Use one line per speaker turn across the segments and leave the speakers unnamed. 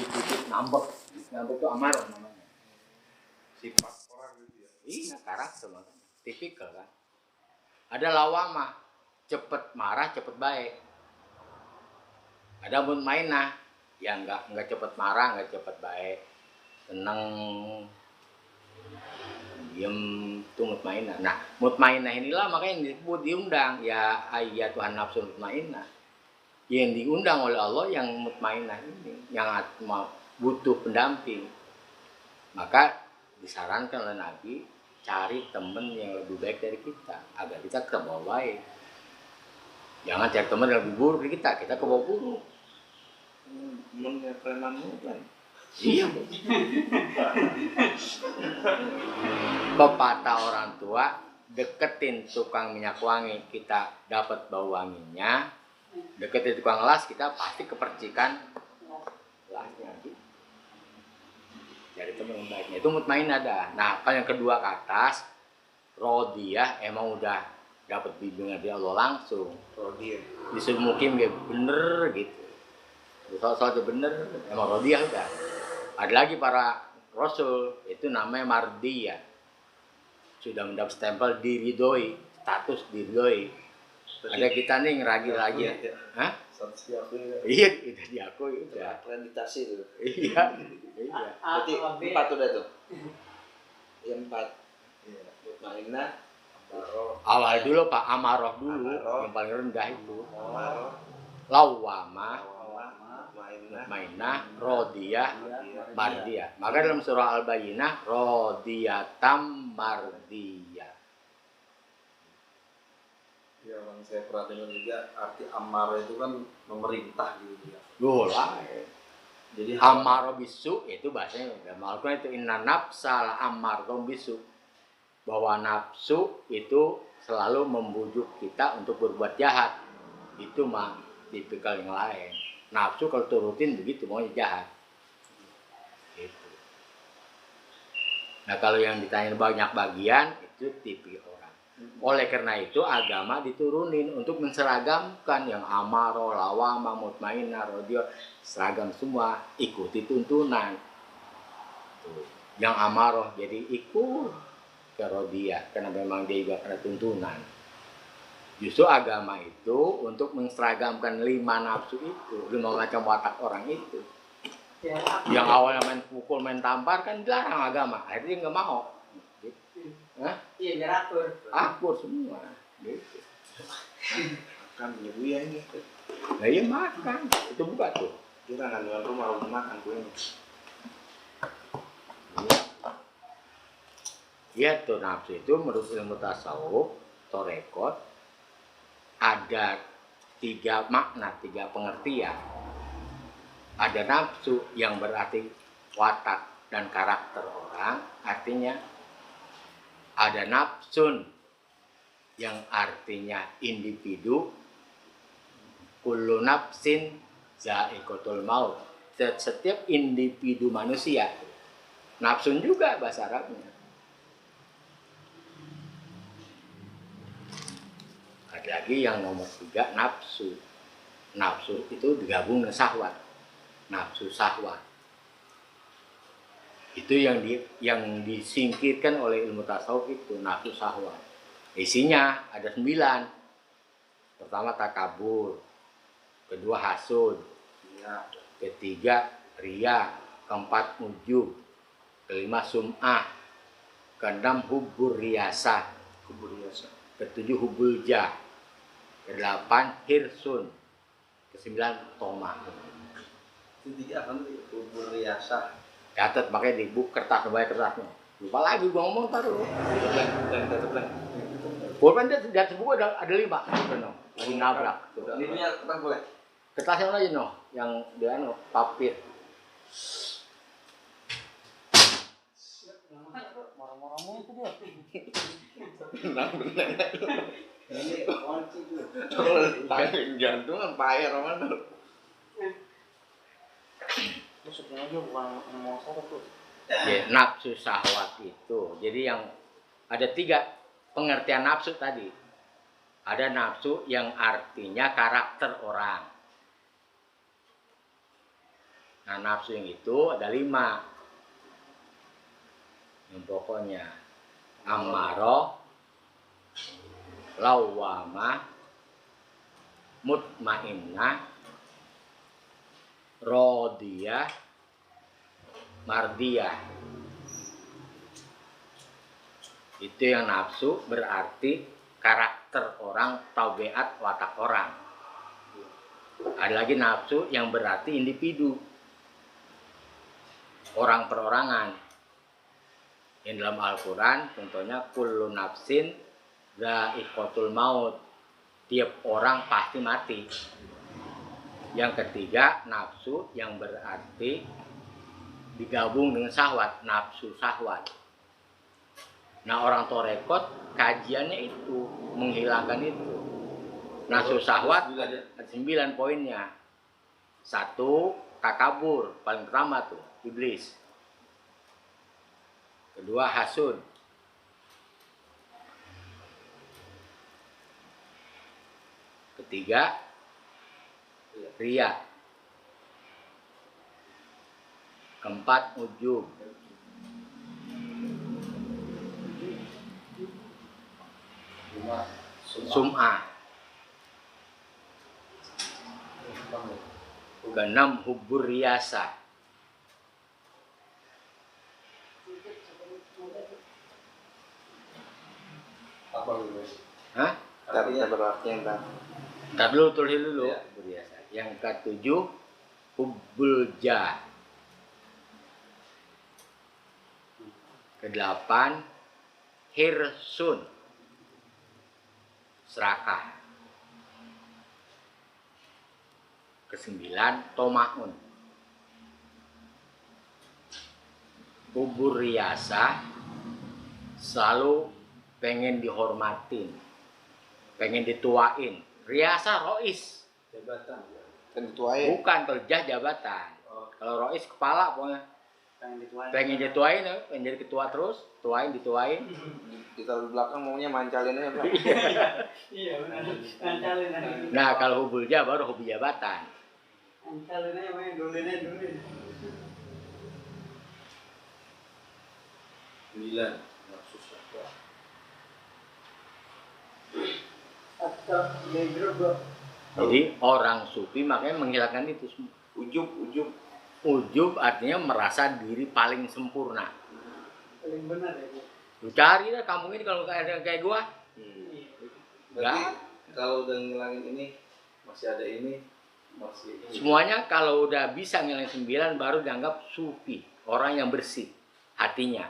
dikit ngambek itu amarah namanya. Sifat
orang gitu ya.
iya karakter makanya tipikal kan. Ada lawamah cepet marah cepet baik. Ada mutmainah yang nggak cepet marah nggak cepet baik, tenang diem itu mutmainah. Nah mutmainah inilah makanya disebut diundang ya ayat Tuhan nafsu mutmainah. Yang diundang oleh Allah yang mutmainah ini, yang butuh pendamping. Maka disarankan oleh Nabi cari teman yang lebih baik dari kita agar kita ke bawah baik. Jangan cari teman yang lebih buruk dari kita ke bawah buruk.
Temennya premanmu kan.
Iya. Pepatah orang tua, deketin tukang minyak wangi kita dapat bau wanginya. Deketin tukang las kita pasti kepercikan lasnya. Jadi teman yang baiknya itu mutmain ada. Nah kalau yang kedua ke atas, rodiyah emang udah dapat bimbingan dari Allah langsung.
Rodiyah.
Disuruh mukim dia bener gitu. Soal itu bener, emang rodiyah udah. Ada lagi para rasul itu namanya mardiyah. Sudah mendapat stempel diridoi, status diridoi. Ada kita nih ngeragi-ragi ya. Hah?
Status diakui ya.
Iya, udah diakui udah.
Akreditasi itu.
Iya. Iya.
Berarti 4 udah tuh. Yang 4. Iya. Mutmainah, amarah.
Awal dulu Pak amarah dulu,
Amarah.
yang paling rendah itu.
Amarah,
Lawamah,
mutmainah,
mutmainah, rodiyah, mardiyah. Maka dalam surah Al-Bayyinah rodiyatam mardiyah.
ya bang, saya pernah dengar juga arti amarah itu kan memerintah gitu ya.
Lah.
Jadi
Amarah bisu itu bahasanya dalam Al-Quran itu inna nafsal amarah bisu. Bahwa nafsu itu selalu membujuk kita untuk berbuat jahat. Itu mah tipikal yang lain. Nafsu kalau turutin begitu maunya jahat. Gitu. Nah kalau yang ditanya banyak bagian itu tipikal orang. Oleh karena itu agama diturunin untuk menseragamkan yang amarah, lawamah, mutmainah, rodiyah, seragam semua, ikuti tuntunan. Tuh. Yang amarah jadi ikut ke rodiyah karena memang dia juga kena tuntunan. Justru agama itu untuk menseragamkan 5 nafsu itu, 5 macam watak orang itu.
Ya,
Yang awalnya main pukul, main tampar kan dilarang agama, akhirnya dia nggak mau. Hah?
iya biar akur.
Akur semua. Gitu.
kan ibu ya ini.
Nah iya makan, itu buka tuh.
Kita kandungan rumah makan kue ini.
Iya tuh nafsu itu menurut ilmu tasawuf, torekot, ada 3 makna, 3 pengertian. Ada nafsu yang berarti watak dan karakter orang, artinya ada nafsun yang artinya individu, kullu nafsin za'iqatul maut. Setiap individu manusia, nafsun juga bahasa Arabnya. Ada lagi yang nomor 3 nafsu. Nafsu itu digabung dengan syahwat. Nafsu syahwat. Itu yang disingkirkan oleh ilmu tasawuf itu nafsu syahwat. Isinya ada 9. Pertama takabur, kedua hasud, ketiga riya, keempat ujub, kelima sum'ah, keenam hubur riyasah, ketujuh hubul jah, kedelapan hirsun, kesembilan tomah.
Itu 3 kan hubur riyasah.
Catat pakai di buku kertas, banyak kertasnya. Lupa lagi gua ngomong taruh. Pulpen di atas buku ada 5. Lagi nabrak.
Ini punya kertas boleh?
Kertas yang aja noh, yang dia papir.
Marah-marahmu itu dia.
Ini kunci tuh. Tangan jantung kan payah mana?
Maksudnya aja bukan mau sarap tuh.
Ya, nafsu syahwat itu. Jadi yang ada 3 pengertian nafsu tadi. Ada nafsu yang artinya karakter orang. Nah, nafsu yang itu ada 5. Yang pokoknya ammaroh, lawwamah, mutmainnah, rodiyah, mardiyah. Itu yang nafsu berarti karakter orang, tabiat watak orang. Ada lagi nafsu yang berarti individu, orang perorangan. Yang dalam Al-Quran contohnya kullu nafsin dha'iqatul maut, tiap orang pasti mati. Yang ketiga nafsu yang berarti digabung dengan syahwat, nafsu syahwat. Nah, orang torekot kajiannya itu menghilangkan itu. Nafsu syahwat ada 9 poinnya. 1, takabur, paling pertama tuh iblis. Kedua, hasud. Ketiga, riya. Keempat, ujub. Sum'ah. Keenam, hubbur riyasa.
Apa dulu?
Hah?
Artinya berarti yang
Ntar dulu, tulis dulu.
Ya.
Hubbur riyasa. Yang ke-7, hubbul jah. Ke-8, hirsun. Serakah. Ke-9, tomaun. Hubbur riyasa selalu pengen dihormatin, pengen dituain. Riyasa rois,
jabatan. Kan dituain.
bukan kerja jabatan. Kalau rois kepala pokoknya pengen dituain, pengen jadi ketua terus, dituain.
Kita di belakang maunya mancalin aja, Bang.
Iya benar. Ancalin aja.
Nah, kalau hubul jah baru hobi jabatan.
Ancalin aja main dulu.
9 nafsu syahwat.
Atau negro.
Jadi orang sufi makanya menghilangkan itu semua.
Ujub.
Ujub artinya merasa diri paling sempurna.
Paling benar ya, Bu.
Lu cari dah kampung ini kalau kayak gua.
Berarti kalau udah ngilangin ini masih ada ini, masih ini.
Semuanya kalau udah bisa ngilangin 9 baru dianggap sufi, orang yang bersih hatinya.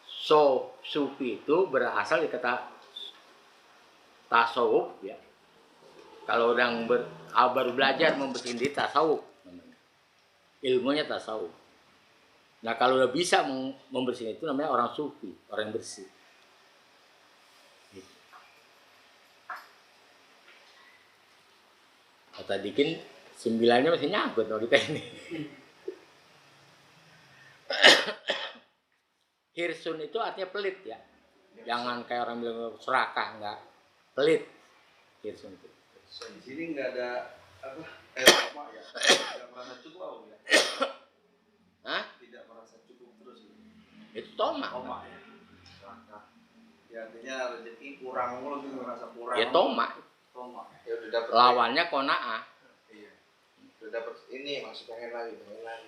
So, sufi itu berasal dari kata tasawuf ya. Kalau orang baru belajar membersihkan diri, tasawuf namanya. Ilmunya tasawuf. Nah, kalau udah bisa membersihkan itu namanya orang sufi, orang yang bersih. Gitu. Kata Dikin 9-nya masih nyangkut sama kita ini. Hirsun itu artinya pelit ya. Jangan kayak orang bilang serakah, enggak. Pelit. Hirsun itu.
Di sini nggak ada apa? Apa ya? Tidak merasa cukup ya?
Hah?
Tidak merasa cukup terus.
Itu toma.
Toma ya. Ya artinya rezeki kurang mulu tuh, merasa kurang.
Ya toma.
Ya udah dapat.
Lawannya kona'ah.
Iya. Udah dapat ini masih pengen lagi.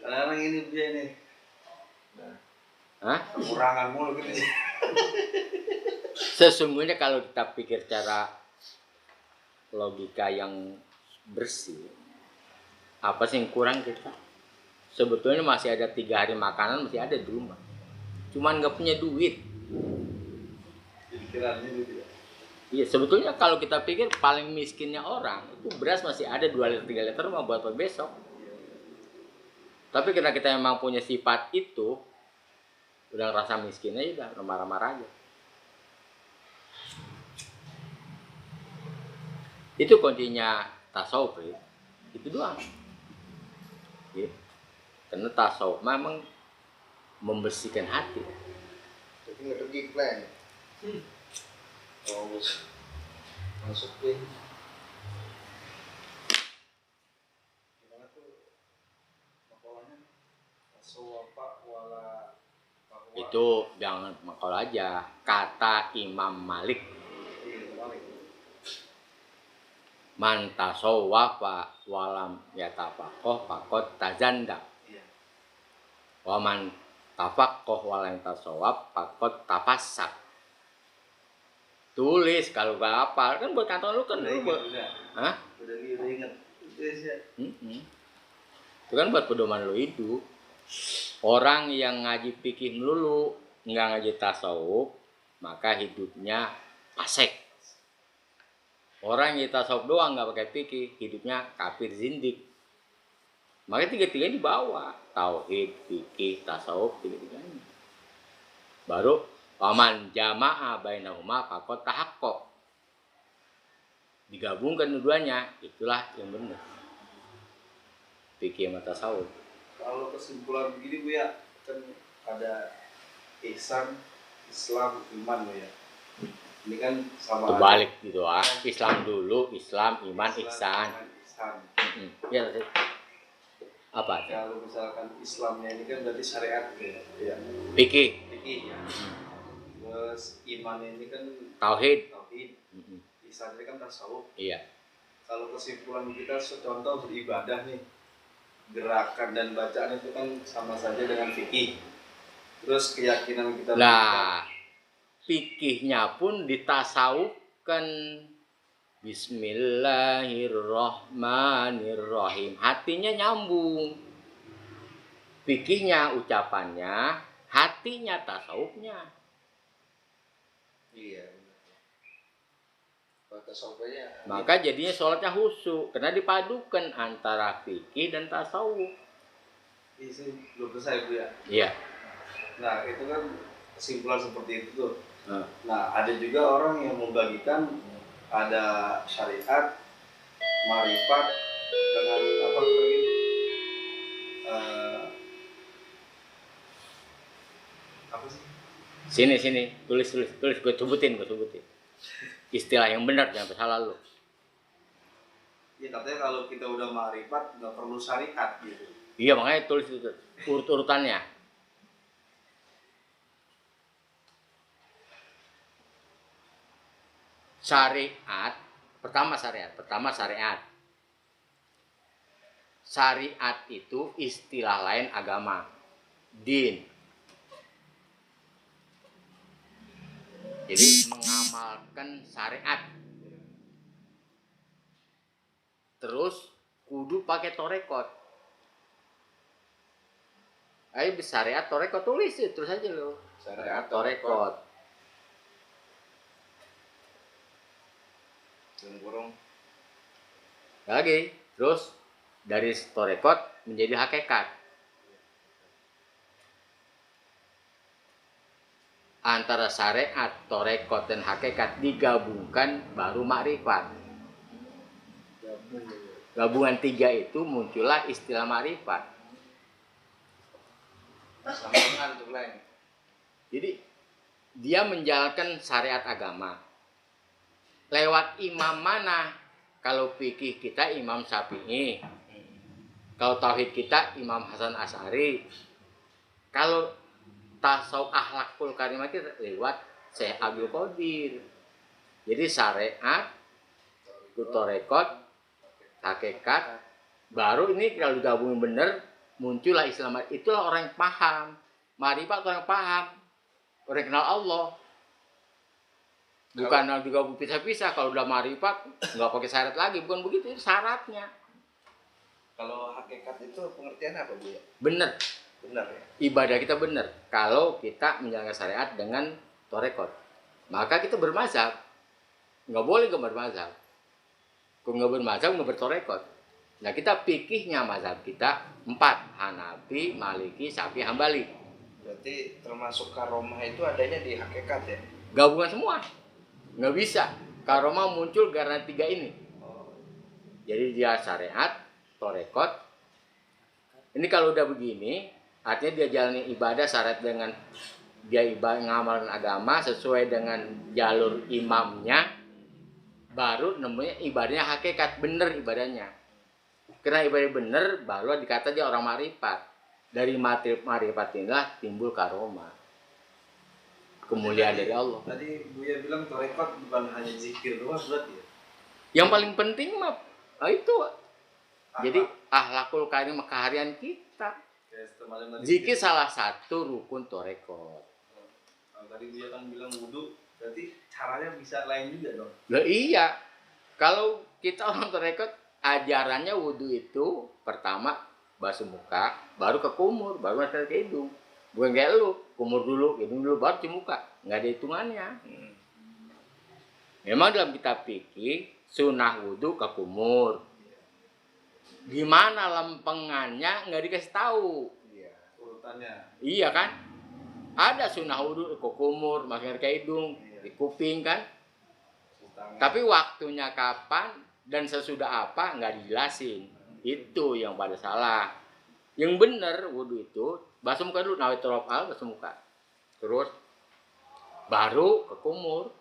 Kadang ini dia ini. Nah.
Hah?
Kekurangan mulu gitu.
Sesungguhnya kalau kita pikir secara logika yang bersih, apa sih yang kurang kita? Sebetulnya masih ada 3 hari makanan masih ada di rumah. Cuman nggak punya duit.
Pikirannya gitu ya.
Iya, sebetulnya kalau kita pikir paling miskinnya orang itu beras masih ada 2 liter 3 liter mau buat apa besok. Tapi karena kita memang punya sifat itu, udah rasa miskin aja, udah marah-marah aja. Itu kuncinya tasawuf ya. Itu doang. Ya. Karena tasawuf memang membersihkan hati.
Jadi nggak pergi plan. Oh, masuk ke gimana tuh polanya sawapa wala bahwa
Itu jangan makal aja. Kata Imam Malik,
balik.
man tasawwafa walam yatafaqah faqad tazanda.
Iya.
Wa man tafaqah walam tasawwaf faqad tafassak. Tulis kalau gak hafal kan buat kantong lu kan
Udah
lu
ingat,
buat.
udah.
Hah?
Udah ingat. Itu sih.
Itu kan buat pedoman lu hidup. Orang yang ngaji fikih melulu, nggak ngaji tasawuf, maka hidupnya fasik. Orang yang tasawuf doang nggak pakai fikih, hidupnya kafir zindik. Makanya tiga-tiganya dibawa, tauhid, fikih, tasawuf, tiga-tiganya. Baru paman jamaah bainahuma faqad tahaqqaq. Digabungkan keduanya, itulah yang benar. Fikih sama tasawuf.
Kalau kesimpulan begini Bu ya, kan ada ihsan, Islam, iman Bu ya. Ini kan sama
Terbalik gitu ah. Islam dulu, Islam, iman, ihsan.
iman, ihsan.
Ya, apa?
Kalau misalkan Islamnya ini kan berarti syariat gitu ya. Iya.
Fikih,
Fikih ya. Terus iman ini kan
tauhid.
tauhid. Ihsan ini kan tasawuf.
Iya.
Kalau kesimpulan kita contoh beribadah nih, gerakan dan bacaan itu kan sama saja dengan fikih. Terus keyakinan kita
Lah, fikihnya pun ditasawufkan. Bismillahirrahmanirrahim. Hatinya nyambung. Fikihnya ucapannya, hatinya tasawufnya.
iya. Kalau tasawufnya
Maka jadinya sholatnya khusyuk karena dipadukan antara fikih dan tasawuf.
ini sih belum selesai Bu ya.
Iya.
Nah itu kan kesimpulan seperti itu tuh.
Hmm.
Nah ada juga orang yang membagikan ada syariat, marifat dengan apa lagi? Apa sih?
Sini, tulis, gue sebutin. Istilah yang benar, jangan salah lu.
Ya katanya kalau kita udah marifat nggak perlu syariat gitu.
Iya, makanya tulis itu urut-urutannya. Pertama syariat. Syariat itu istilah lain agama, din. Jadi mengamalkan syariat. Terus kudu pakai torekot. Ayo syariat torekot tulis ya, terus aja lo.
Syariat
Torekot.
dan burung.
Lagi, terus dari torekot menjadi hakikat. Antara syariat, torekot, dan hakikat digabungkan baru makrifat. Gabungan tiga itu muncullah istilah makrifat.
Sambungan tuh lain.
Jadi dia menjalankan syariat agama. Lewat imam mana? Kalau fikih kita Imam Syafi'i. Kalau tauhid kita Imam Hasan Asy'ari. Kalau tasawuf akhlakul karimah kita lewat Syekh Abdul Qadir. Jadi syariat, torekot, hakikat, baru ini kalau digabungin bener muncullah Islam. Itulah orang yang paham. Marifat orang yang paham. Orang yang kenal Allah. Bukan juga pisah-pisah. Kalau udah marifat nggak pakai syarat lagi, bukan begitu, itu syaratnya.
Kalau hakikat itu pengertian apa Bu ya?
Bener.
Benar ya.
Ibadah kita benar kalau kita menjalankan syariat dengan torekot, maka kita bermazhab. Nggak boleh nggak bermazhab. Kalau nggak bermazhab nggak bertorekot. Nah kita fikihnya mazhab kita 4, Hanafi, Maliki, Syafi'i, Hambali.
Berarti termasuk karomah itu adanya di hakikat ya?
Gabungan semua. Nggak bisa. Karomah muncul karena 3 ini. Jadi dia syariat, torekot. Ini kalau udah begini, artinya dia jalani ibadah syarat dengan dia ngamalkan agama sesuai dengan jalur imamnya, baru namanya ibadahnya hakikat, bener ibadahnya. Karena ibadah benar baru dikata dia orang marifat. Dari marifat inilah timbul karomah. Kemuliaan dari Allah.
Tadi Buya bilang tarekat bukan hanya zikir doang berarti ya?
Yang paling penting mah itu. Jadi akhlakul karim keharian kita. Zikir salah satu rukun tarekat.
Kalau tadi Buya kan bilang wudu, berarti caranya bisa lain juga dong?
Lah iya. Kalau kita orang tarekat ajarannya wudu itu pertama basuh muka, baru ke kumur, baru masuk ke hidung. Bukan kayak lu, kumur dulu, hidung dulu, baru cium muka. Nggak ada hitungannya. Memang dalam kitab fikih, sunnah wudu ke kumur. Gimana lempengannya nggak dikasih tahu.
Iya, urutannya.
Iya kan? Ada sunnah wudu ke kumur, masuk ke hidung, di kuping kan? Tapi waktunya kapan dan sesudah apa nggak dijelasin. Itu yang pada salah. Yang benar wudu itu basuh muka dulu, nawaitul raf'al, basuh muka. Terus baru ke kumur.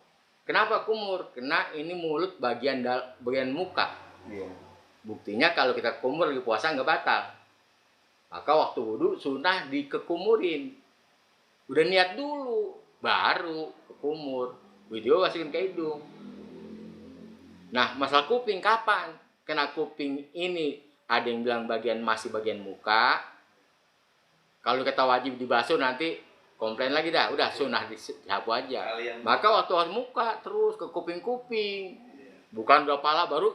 Kenapa kumur? Karena ini mulut bagian muka.
Iya.
Buktinya kalau kita kumur lagi puasa nggak batal. Maka waktu wudu sunnah dikekumurin. Udah niat dulu, baru ke kumur. Video masukin ke hidung. Nah, masalah kuping kapan? Kena kuping ini ada yang bilang masih bagian muka. Kalau kita wajib dibasuh nanti komplain lagi dah. Udah sunnah disapu aja. Maka waktu muka terus ke kuping-kuping. Bukan udah pala baru